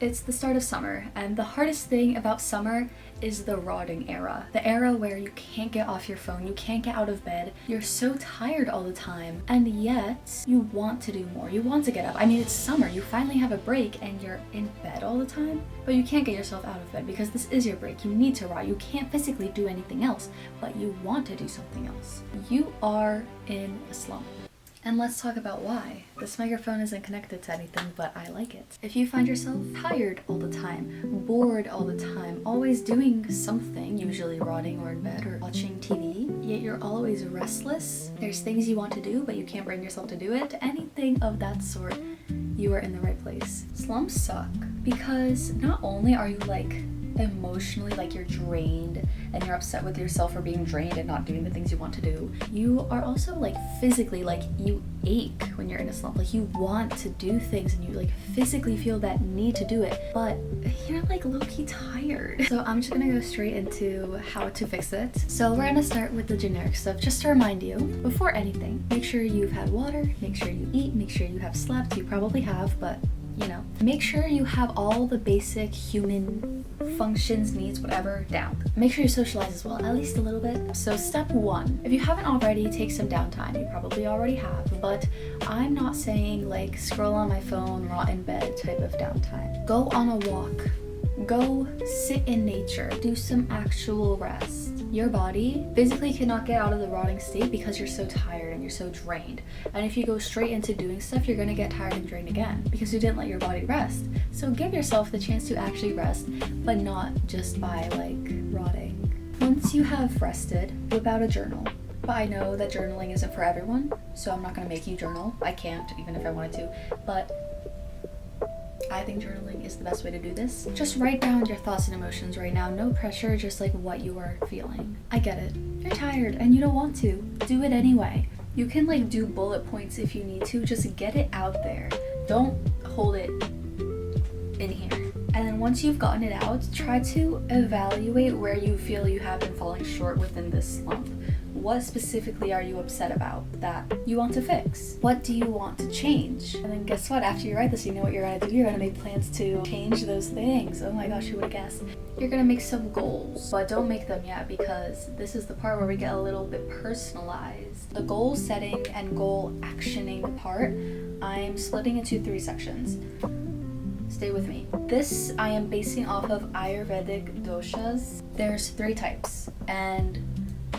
It's the start of summer, and the hardest thing about summer is the rotting era. The era where you can't get off your phone, you can't get out of bed, you're so tired all the time, and yet you want to do more, you want to get up. I mean, it's summer, you finally have a break and you're in bed all the time, but you can't get yourself out of bed because this is your break. You need to rot. You can't physically do anything else, but you want to do something else. You are in a slump. And let's talk about why. This microphone isn't connected to anything, but I like it. If you find yourself tired all the time, bored all the time, always doing something, usually rotting or in bed or watching TV, yet you're always restless, there's things you want to do, but you can't bring yourself to do it, anything of that sort, you are in the right place. Slumps suck because not only are you emotionally you're drained and you're upset with yourself for being drained and not doing the things you want to do, you are also physically you ache when you're in a slump. You want to do things and you physically feel that need to do it, but you're low-key tired. So I'm just gonna go straight into how to fix it. So we're gonna start with the generic stuff. Just to remind you, before anything, make sure you've had water, make sure you eat, make sure you have slept. You probably have, but make sure you have all the basic human functions, needs, whatever, down. Make sure you socialize as well, at least a little bit. So step 1, if you haven't already, take some downtime. You probably already have, but I'm not saying scroll on my phone, rot in bed type of downtime. Go on a walk. Go sit in nature. Do some actual rest. Your body physically cannot get out of the rotting state because you're so tired and you're so drained. And if you go straight into doing stuff, you're gonna get tired and drained again because you didn't let your body rest. So give yourself the chance to actually rest, but not just by rotting. Once you have rested, whip out a journal. But I know that journaling isn't for everyone, so I'm not gonna make you journal. I can't, even if I wanted to, but I think journaling is the best way to do this. Just write down your thoughts and emotions right now. No pressure, just what you are feeling. I get it. You're tired and you don't want to. Do it anyway. You can do bullet points if you need to. Just get it out there. Don't hold it in here. And then once you've gotten it out, try to evaluate where you feel you have been falling short within this slump. What specifically are you upset about that you want to fix? What do you want to change? And then guess what? After you write this, you know what you're gonna do. You're gonna make plans to change those things. Oh my gosh, who would have guessed? You're gonna make some goals, but don't make them yet because this is the part where we get a little bit personalized. The goal setting and goal actioning part, I'm splitting into 3 sections. Stay with me. This I am basing off of Ayurvedic doshas. There's 3 types, and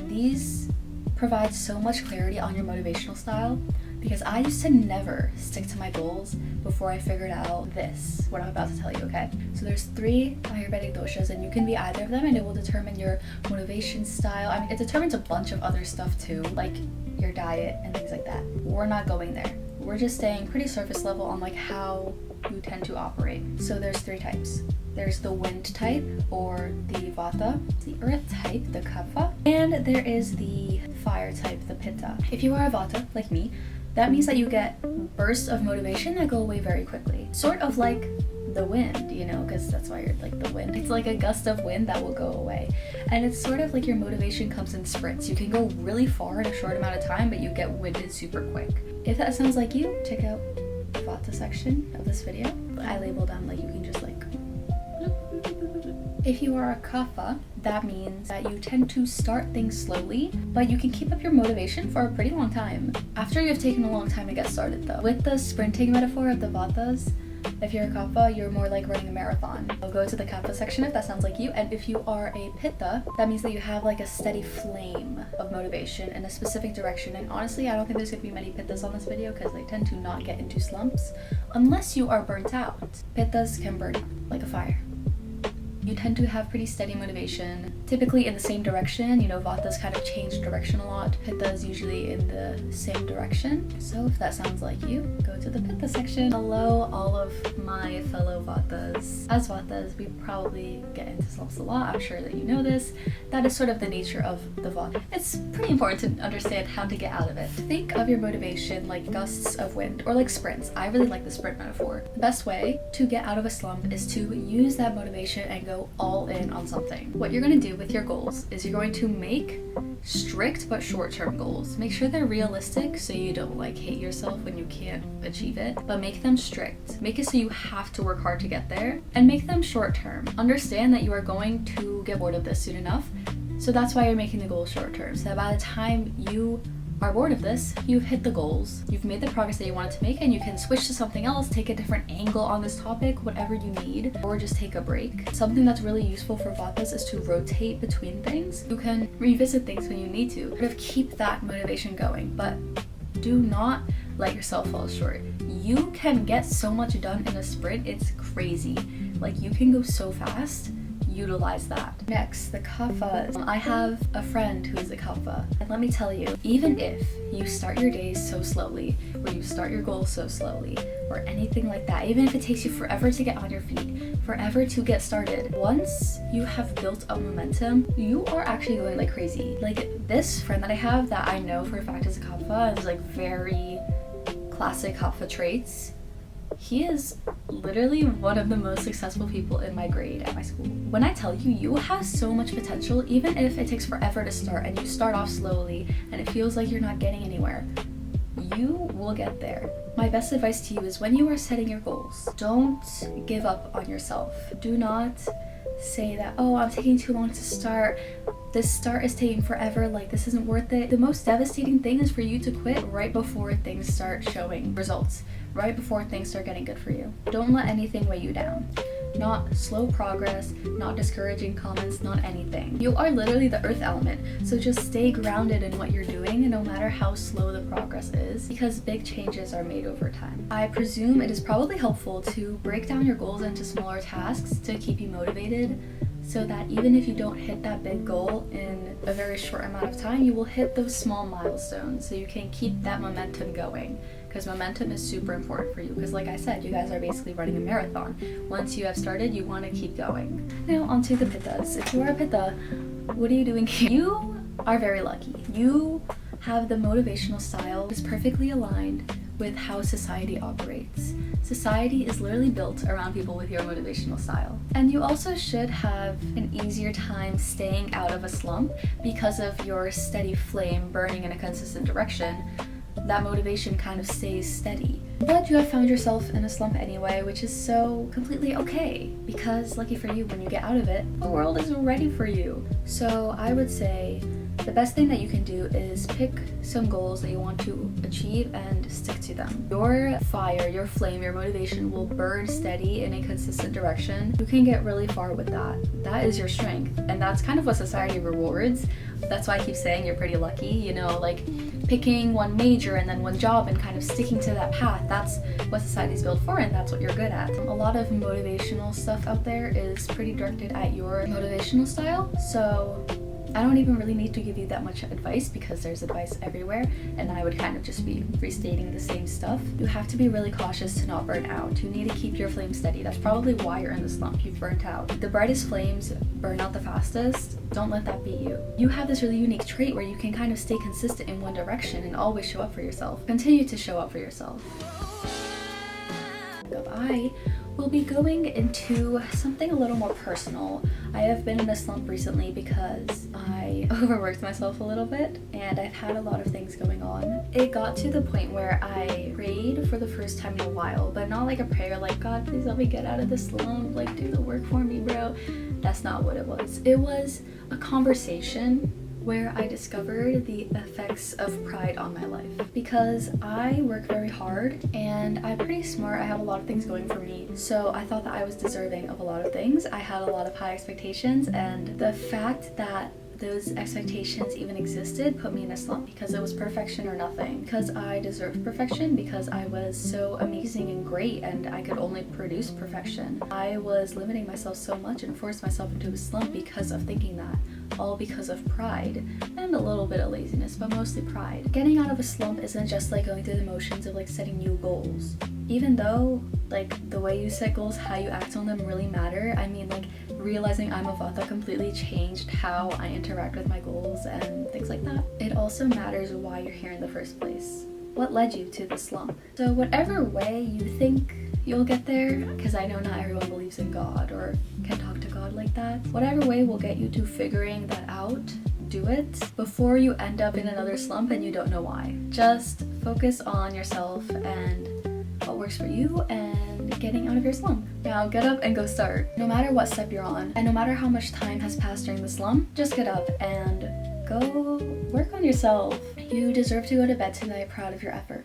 these provide so much clarity on your motivational style because I used to never stick to my goals before I figured out this, what I'm about to tell you, okay? So there's 3 Ayurvedic doshas and you can be either of them and it will determine your motivation style. I mean, it determines a bunch of other stuff too, like your diet and things like that. We're not going there. We're just staying pretty surface level on how you tend to operate. So there's 3 types. There's the wind type, or the vata, the earth type, the kapha, and there is the fire type, the pitta. If you are a vata, like me, that means that you get bursts of motivation that go away very quickly. Sort of like the wind, because that's why you're the wind. It's like a gust of wind that will go away. And it's sort of your motivation comes in sprints. You can go really far in a short amount of time, but you get winded super quick. If that sounds like you, check out the vata section of this video. I labeled them you can just If you are a kapha, that means that you tend to start things slowly, but you can keep up your motivation for a pretty long time. After you've taken a long time to get started though. With the sprinting metaphor of the vatas, if you're a kapha, you're more like running a marathon. So go to the kapha section if that sounds like you. And if you are a pitta, that means that you have a steady flame of motivation in a specific direction. And honestly, I don't think there's gonna be many pittas on this video because they tend to not get into slumps unless you are burnt out. Pittas can burn like a fire. You tend to have pretty steady motivation, typically in the same direction. Vatas kind of change direction a lot. Pitta is usually in the same direction. So if that sounds like you, go to the pitta section. Hello, all of my fellow vatas. As vatas, we probably get into slumps a lot. I'm sure that you know this. That is sort of the nature of the vata. It's pretty important to understand how to get out of it. Think of your motivation like gusts of wind or like sprints. I really like the sprint metaphor. The best way to get out of a slump is to use that motivation and go all in on something. What you're going to do with your goals is you're going to make strict but short-term goals. Make sure they're realistic so you don't hate yourself when you can't achieve it, but make them strict. Make it so you have to work hard to get there together and make them short term. Understand that you are going to get bored of this soon enough. So that's why you're making the goals short term. So that by the time you are bored of this, you've hit the goals, you've made the progress that you wanted to make, and you can switch to something else, take a different angle on this topic, whatever you need, or just take a break. Something that's really useful for vatas is to rotate between things. You can revisit things when you need to, sort of keep that motivation going, but do not let yourself fall short. You can get so much done in a sprint, it's crazy. Like, you can go so fast. Utilize that. Next, the kaphas. I have a friend who is a kapha, and let me tell you, even if you start your days so slowly, or you start your goals so slowly, or anything like that, even if it takes you forever to get on your feet, forever to get started, once you have built up momentum, you are actually going like crazy. Like, this friend that I have that I know for a fact is a kapha, and is like very classic kapha traits. He is literally one of the most successful people in my grade at my school. When I tell you, you have so much potential, even if it takes forever to start and you start off slowly and it feels like you're not getting anywhere, you will get there. My best advice to you is when you are setting your goals, don't give up on yourself. Do not say that, oh, I'm taking too long to start. This start is taking forever, like this isn't worth it. The most devastating thing is for you to quit right before things start showing results, right before things start getting good for you. Don't let anything weigh you down. Not slow progress, not discouraging comments, not anything. You are literally the earth element, so just stay grounded in what you're doing, no matter how slow the progress is, because big changes are made over time. I presume it is probably helpful to break down your goals into smaller tasks to keep you motivated, so that even if you don't hit that big goal in a very short amount of time, you will hit those small milestones so you can keep that momentum going. Because momentum is super important for you, because like I said, you guys are basically running a marathon. Once you have started, you want to keep going. Now onto the pittas. If you are a pitta, what are you doing here? You are very lucky. You have the motivational style that is perfectly aligned with how society operates. Society is literally built around people with your motivational style. And you also should have an easier time staying out of a slump because of your steady flame burning in a consistent direction. That motivation kind of stays steady. But you have found yourself in a slump anyway, which is so completely okay, because lucky for you, when you get out of it, the world is ready for you. So I would say the best thing that you can do is pick some goals that you want to achieve and stick to them. Your fire, your flame, your motivation will burn steady in a consistent direction. You can get really far with that. That is your strength, and that's kind of what society rewards. That's why I keep saying you're pretty lucky, you know, like picking one major and then one job and kind of sticking to that path. That's what society's built for, and that's what you're good at. A lot of motivational stuff out there is pretty directed at your motivational style, so I don't even really need to give you that much advice because there's advice everywhere, and I would kind of just be restating the same stuff. You have to be really cautious to not burn out. You need to keep your flame steady. That's probably why you're in the slump. You've burnt out. The brightest flames burn out the fastest. Don't let that be you. You have this really unique trait where you can kind of stay consistent in one direction and always show up for yourself. Continue to show up for yourself. I will be going into something a little more personal. I have been in a slump recently because I overworked myself a little bit and I've had a lot of things going on. It got to the point where I prayed for the first time in a while, but not like a prayer like, God, please help me get out of this slump, like do the work for me, bro. That's not what it was. It was a conversation where I discovered the effects of pride on my life. Because I work very hard and I'm pretty smart, I have a lot of things going for me, so I thought that I was deserving of a lot of things. I had a lot of high expectations, and the fact that those expectations even existed put me in a slump because it was perfection or nothing. Because I deserved perfection, because I was so amazing and great and I could only produce perfection. I was limiting myself so much and forced myself into a slump because of thinking that. All because of pride and a little bit of laziness, but mostly pride. Getting out of a slump isn't just like going through the motions of like setting new goals. Even though like the way you set goals, how you act on them really matter. I mean, like realizing I'm a vata completely changed how I interact with my goals and things like that. It also matters why you're here in the first place. What led you to the slump? So whatever way you think you'll get there, because I know not everyone believes in God or can talk to God like that. Whatever way will get you to figuring that out, do it before you end up in another slump and you don't know why. Just focus on yourself and what works for you, and and getting out of your slump. Now get up and go start. No matter what step you're on, and no matter how much time has passed during the slump, just get up and go work on yourself. You deserve to go to bed tonight proud of your effort.